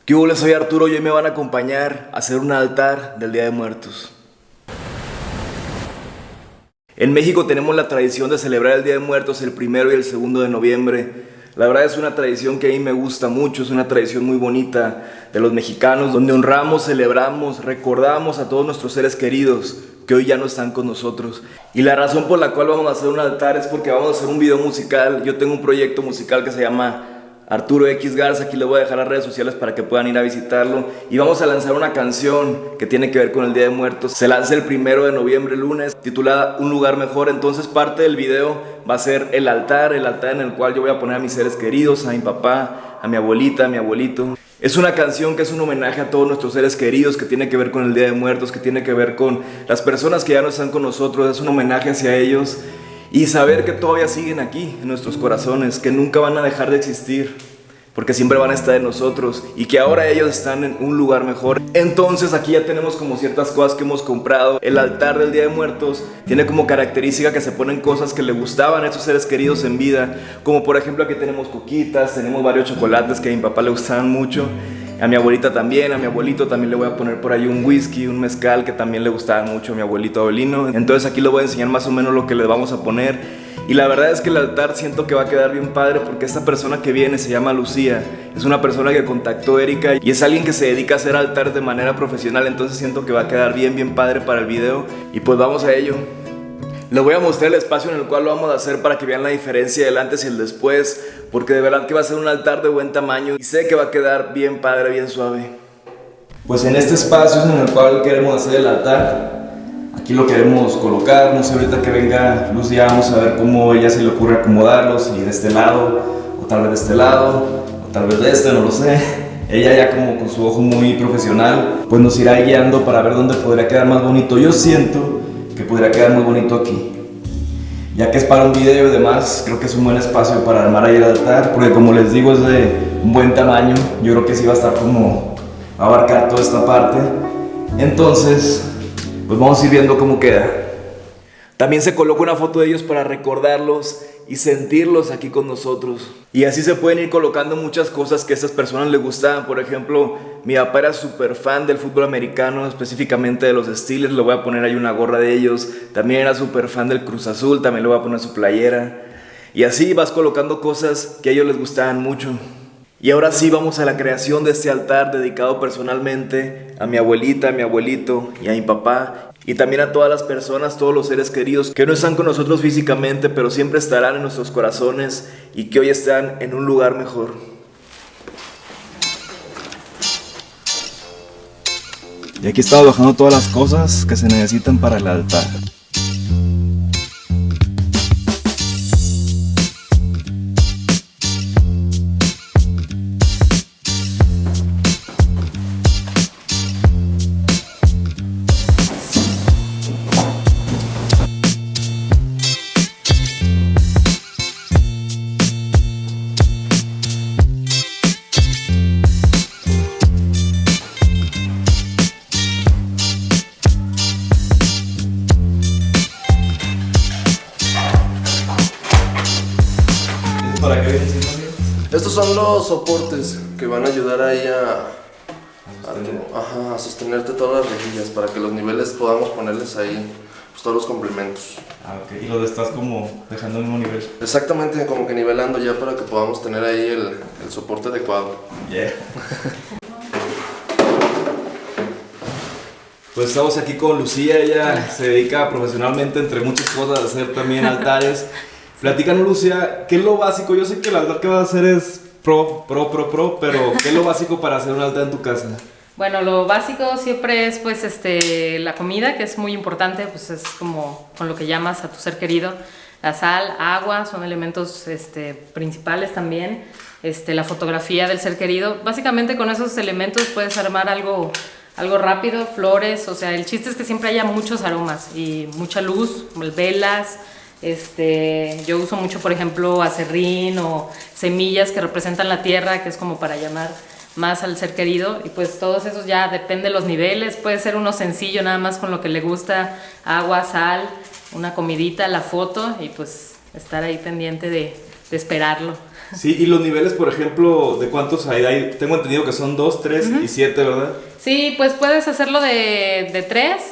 ¿Qué hubo? Soy Arturo y hoy me van a acompañar a hacer un altar del Día de Muertos. En México tenemos la tradición de celebrar el Día de Muertos el 1 y el 2 de noviembre. La verdad es una tradición que a mí me gusta mucho, es una tradición muy bonita de los mexicanos, donde honramos, celebramos, recordamos a todos nuestros seres queridos que hoy ya no están con nosotros. Y la razón por la cual vamos a hacer un altar es porque vamos a hacer un video musical. Yo tengo un proyecto musical que se llama Arturo X Garza, aquí le voy a dejar las redes sociales para que puedan ir a visitarlo. Y vamos a lanzar una canción que tiene que ver con el Día de Muertos. Se lanza el 1 de noviembre, lunes, titulada Un Lugar Mejor. Entonces parte del video va a ser el altar en el cual yo voy a poner a mis seres queridos, a mi papá, a mi abuelita, a mi abuelito. Es una canción que es un homenaje a todos nuestros seres queridos, que tiene que ver con el Día de Muertos, que tiene que ver con las personas que ya no están con nosotros. Es un homenaje hacia ellos. Y saber que todavía siguen aquí en nuestros corazones, que nunca van a dejar de existir, porque siempre van a estar en nosotros y que ahora ellos están en un lugar mejor. Entonces aquí ya tenemos como ciertas cosas que hemos comprado. El altar del Día de Muertos tiene como característica que se ponen cosas que le gustaban a estos seres queridos en vida, como por ejemplo aquí tenemos coquitas, tenemos varios chocolates que a mi papá le gustaban mucho, a mi abuelita también, a mi abuelito también le voy a poner por ahí un whisky, un mezcal que también le gustaba mucho a mi abuelito Abelino. Entonces aquí les voy a enseñar más o menos lo que les vamos a poner. Y la verdad es que el altar siento que va a quedar bien padre porque esta persona que viene se llama Lucía. Es una persona que contactó Erika y es alguien que se dedica a hacer altares de manera profesional. Entonces siento que va a quedar bien padre para el video. Y pues vamos a ello. Les voy a mostrar el espacio en el cual lo vamos a hacer para que vean la diferencia del antes y el después, porque de verdad que va a ser un altar de buen tamaño y sé que va a quedar bien padre, bien suave. Pues en este espacio en el cual queremos hacer el altar, aquí lo queremos colocar. No sé, ahorita que venga Lucía vamos a ver cómo ella se le ocurre acomodarlos, y de este lado, o tal vez de este lado, o tal vez de este, no lo sé. Ella ya como con su ojo muy profesional, pues nos irá guiando para ver dónde podría quedar más bonito. Yo siento que podría quedar muy bonito aquí, ya que es para un video y demás. Creo que es un buen espacio para armar ahí el altar, porque como les digo es de un buen tamaño. Yo creo que sí va a estar como a abarcar toda esta parte. Entonces pues vamos a ir viendo cómo queda. También se coloca una foto de ellos para recordarlos y sentirlos aquí con nosotros. Y así se pueden ir colocando muchas cosas que a estas personas les gustaban. Por ejemplo, mi papá era súper fan del fútbol americano, específicamente de los Steelers. Le voy a poner ahí una gorra de ellos. También era súper fan del Cruz Azul, también le voy a poner su playera. Y así vas colocando cosas que a ellos les gustaban mucho. Y ahora sí vamos a la creación de este altar dedicado personalmente a mi abuelita, a mi abuelito y a mi papá. Y también a todas las personas, todos los seres queridos que no están con nosotros físicamente, pero siempre estarán en nuestros corazones y que hoy están en un lugar mejor. Y aquí estamos bajando todas las cosas que se necesitan para el altar. ¿Para qué vienen siendo, amigo? Estos son los soportes que van a ayudar ahí a sostenerte todas las rejillas para que los niveles podamos ponerles ahí pues, todos los complementos. Ah, ok. Y lo estás como dejando al mismo nivel. Exactamente, como que nivelando ya para que podamos tener ahí el soporte adecuado. Yeah. Pues estamos aquí con Lucía. Ella se dedica profesionalmente, entre muchas cosas, a hacer también altares. Platícanos, Lucía, ¿qué es lo básico? Yo sé que el altar que vas a hacer es pro, pero ¿qué es lo básico para hacer un altar en tu casa? Bueno, lo básico siempre es pues la comida, que es muy importante, pues es como con lo que llamas a tu ser querido. La sal, agua, son elementos principales también. La fotografía del ser querido. Básicamente con esos elementos puedes armar algo rápido, flores, o sea, el chiste es que siempre haya muchos aromas y mucha luz, velas. Yo uso mucho, por ejemplo, aserrín o semillas que representan la tierra, que es como para llamar más al ser querido. Y pues todos esos ya depende de los niveles. Puede ser uno sencillo, nada más con lo que le gusta: agua, sal, una comidita, la foto, y pues estar ahí pendiente de esperarlo. Sí, y los niveles, por ejemplo, ¿de cuántos hay? Tengo entendido que son 2, 3 y 7, ¿verdad? Sí, pues puedes hacerlo de 3,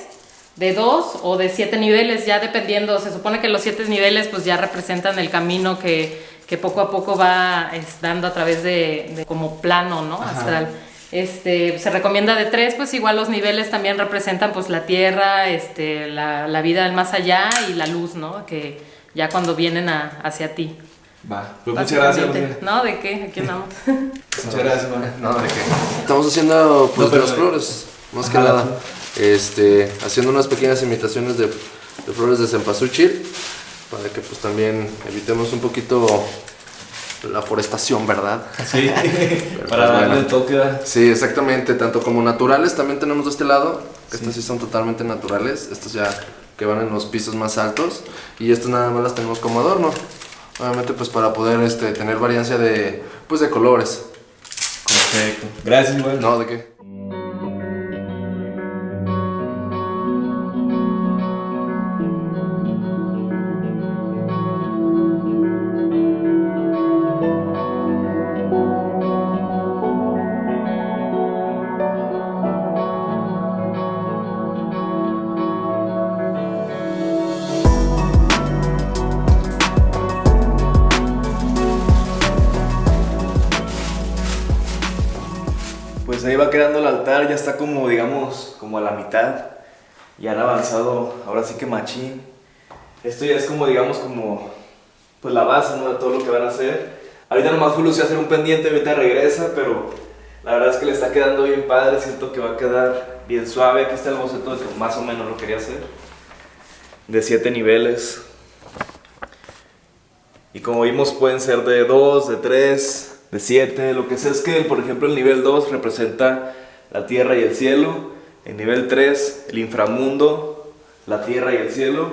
de 2 o de 7 niveles, ya dependiendo. Se supone que los 7 niveles pues ya representan el camino que poco a poco va dando a través de como plano, ¿no? Astral. Se recomienda de 3, pues igual los niveles también representan pues la tierra, la vida del más allá y la luz, ¿no? Que ya cuando vienen hacia ti. Va, pues muchas gracias. No, ¿de qué? Aquí andamos. Muchas gracias, man. No, ¿de qué? Estamos haciendo pues las flores, más que nada. Haciendo unas pequeñas imitaciones de flores de cempasúchil para que pues también evitemos un poquito la forestación, ¿verdad? Sí, pero, para pues, darle el toque. Sí, exactamente, tanto como naturales también tenemos de este lado, que estas sí son totalmente naturales, estas ya que van en los pisos más altos y estas nada más las tenemos como adorno, obviamente pues para poder tener variancia de colores. Perfecto. Gracias, igual. No, ¿de qué? Pues ahí va quedando el altar, ya está como, digamos, como a la mitad. Ya han avanzado, ahora sí que machín. Esto ya es como, digamos, como pues la base, ¿no? De todo lo que van a hacer. Ahorita nomás fue Lucía a hacer un pendiente, ahorita regresa, pero la verdad es que le está quedando bien padre, siento que va a quedar bien suave. Aquí está el boceto de que más o menos lo quería hacer. De 7 niveles. Y como vimos pueden ser de 2, de 3... de 7, lo que sé es que por ejemplo el nivel 2 representa la tierra y el cielo, el nivel 3 el inframundo, la tierra y el cielo,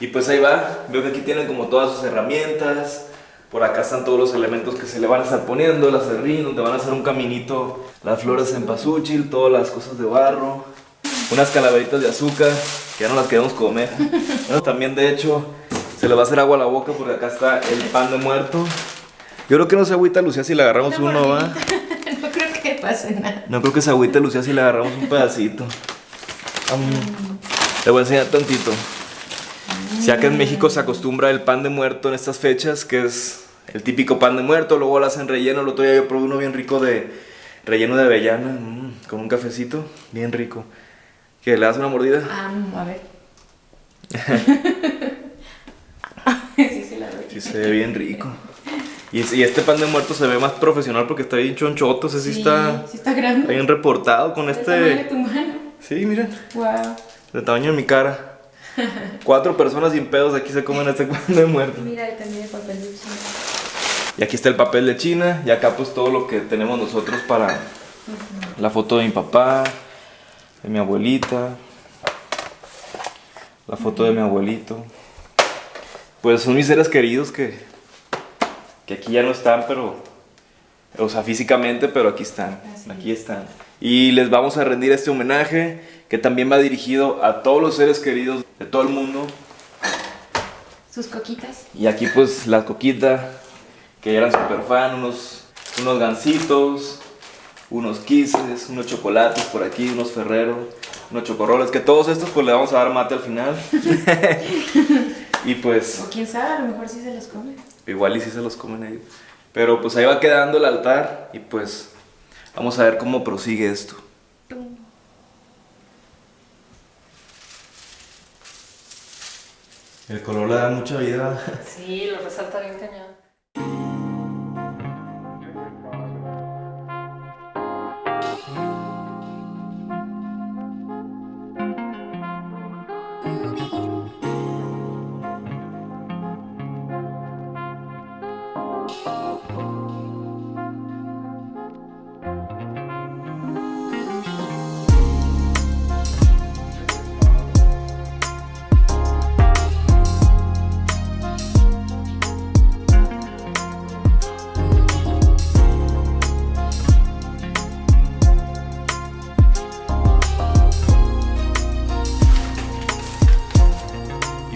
y pues ahí va, veo que aquí tienen como todas sus herramientas, por acá están todos los elementos que se le van a estar poniendo, las serrín, donde van a hacer un caminito, las flores de cempasúchil, todas las cosas de barro, unas calaveritas de azúcar, que ya no las queremos comer, bueno, también de hecho se le va a hacer agua a la boca porque acá está el pan de muerto. Yo creo que no se agüita Lucía si le agarramos uno, ¿va? No creo que pase nada. No creo que se agüite Lucía si le agarramos un pedacito. Te voy a enseñar tantito. Ya que en México se acostumbra el pan de muerto en estas fechas, que es el típico pan de muerto, luego lo hacen relleno. El otro día yo probé uno bien rico de relleno de avellana, con un cafecito, bien rico. ¿Qué, le das una mordida? A ver. Sí, la doy. Sí, se ve bien rico. Y este pan de muerto se ve más profesional porque está bien chonchoto, sí está grande. Está bien reportado con ¿El tamaño de tu mano? Sí, miren. Wow. De tamaño de mi cara. 4 personas sin pedos aquí se comen este pan de muerto. Mira, y también el papel de China. Y aquí está el papel de China y acá pues todo lo que tenemos nosotros para la foto de mi papá, de mi abuelita, la foto de mi abuelito. Pues son mis seres queridos que aquí ya no están, pero, o sea, físicamente, pero aquí están, aquí están. Y les vamos a rendir este homenaje, que también va dirigido a todos los seres queridos de todo el mundo. Sus coquitas. Y aquí pues la coquita, que eran super fan, unos gansitos, unos kisses, unos chocolates por aquí, unos ferreros, unos chocorroles, que todos estos pues le vamos a dar mate al final. Y pues... O quién sabe, a lo mejor sí se los come. Igual y sí se los comen ellos. Pero pues ahí va quedando el altar y pues vamos a ver cómo prosigue esto. El color le da mucha vida. Sí, lo resalta bien cañón.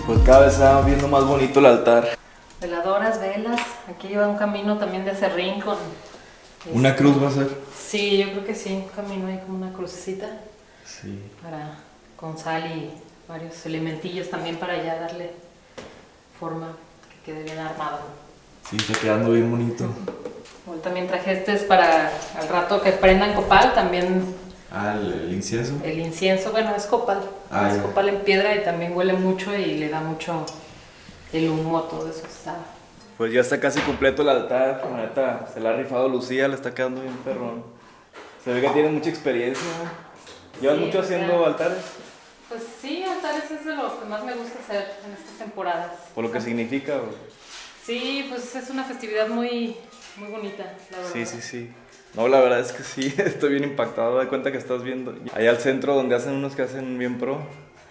Pues cada vez se va viendo más bonito el altar. Veladoras, velas, Aquí lleva un camino también de acerrín con... ¿Una cruz va a ser? Sí, yo creo que sí, un camino ahí como una crucecita. Sí. Con sal y varios elementillos también para ya darle forma, que quede bien armado. Sí, está quedando bien bonito. También traje es para al rato que prendan copal, también. ¿El incienso? El incienso, bueno, es copal. Es ya. copal en piedra y también huele mucho y le da mucho el humo a todo eso. Pues ya está casi completo el altar. La neta, se la ha rifado Lucía, le está quedando bien perrón. Se ve que tiene mucha experiencia. ¿Llevas mucho haciendo altares? Pues sí, altares es de lo que más me gusta hacer en estas temporadas. ¿Por lo que significa? Sí, pues es una festividad muy bonita, la verdad. Sí. No, la verdad es que sí, estoy bien impactado. De cuenta que estás viendo allá al centro donde hacen unos que hacen bien pro,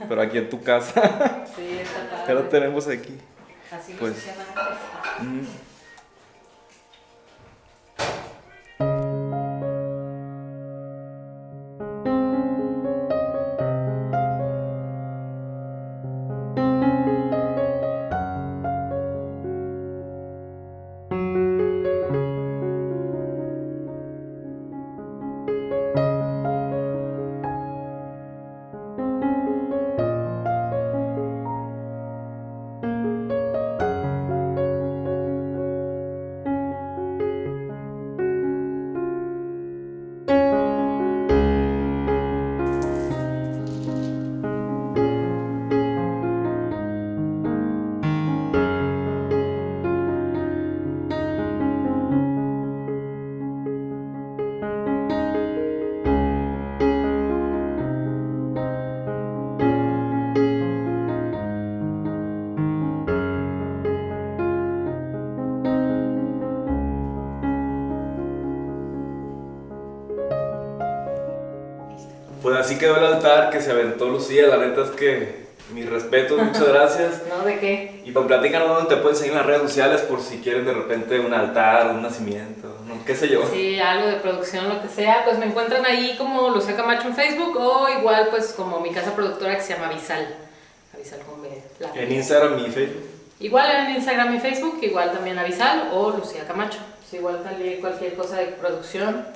pero aquí en tu casa. Sí, está padre. Ya lo tenemos aquí. Así pues, lo se llama. Pues así quedó el altar que se aventó Lucía. La neta es que mis respetos, muchas gracias. No, ¿de qué? Y pues platícanos dónde te pueden seguir en las redes sociales por si quieren de repente un altar, un nacimiento, ¿no? Qué sé yo. Sí, algo de producción, lo que sea, pues me encuentran ahí como Lucía Camacho en Facebook o igual pues como mi casa productora que se llama Avisal. Avisal con B. En Instagram y Facebook. Igual en Instagram y Facebook, igual también Avisal o Lucía Camacho. Pues igual también cualquier cosa de producción,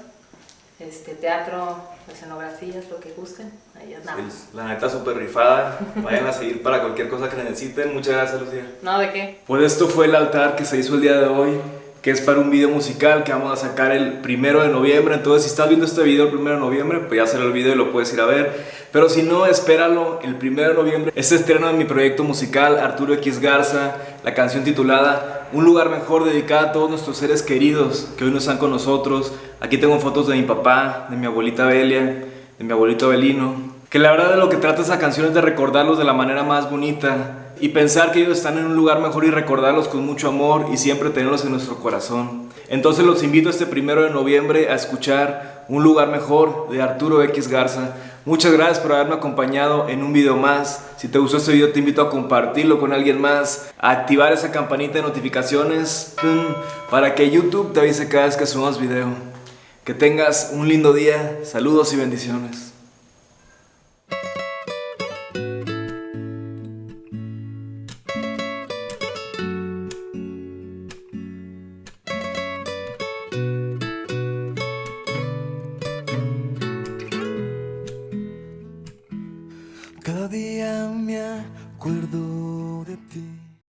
teatro, escenografías, lo que gusten, ahí andamos. Sí, la neta súper rifada. Vayan a seguir para cualquier cosa que necesiten. Muchas gracias, Lucía. No, ¿de qué? Pues esto fue el altar que se hizo el día de hoy, que es para un video musical que vamos a sacar el 1 de noviembre. Entonces si estás viendo este video el 1 de noviembre, pues ya salió el video y lo puedes ir a ver. Pero si no, espéralo el 1 de noviembre. Es estreno de mi proyecto musical Arturo X Garza, la canción titulada Un lugar mejor, dedicada a todos nuestros seres queridos que hoy no están con nosotros. Aquí tengo fotos de mi papá, de mi abuelita Belia, de mi abuelito Abelino. Que la verdad de lo que trata esa canción es de recordarlos de la manera más bonita y pensar que ellos están en un lugar mejor y recordarlos con mucho amor y siempre tenerlos en nuestro corazón. Entonces los invito este 1 de noviembre a escuchar Un lugar mejor de Arturo X Garza. Muchas gracias por haberme acompañado en un video más. Si te gustó este video te invito a compartirlo con alguien más, a activar esa campanita de notificaciones para que YouTube te avise cada vez que subamos video. Que tengas un lindo día, saludos y bendiciones.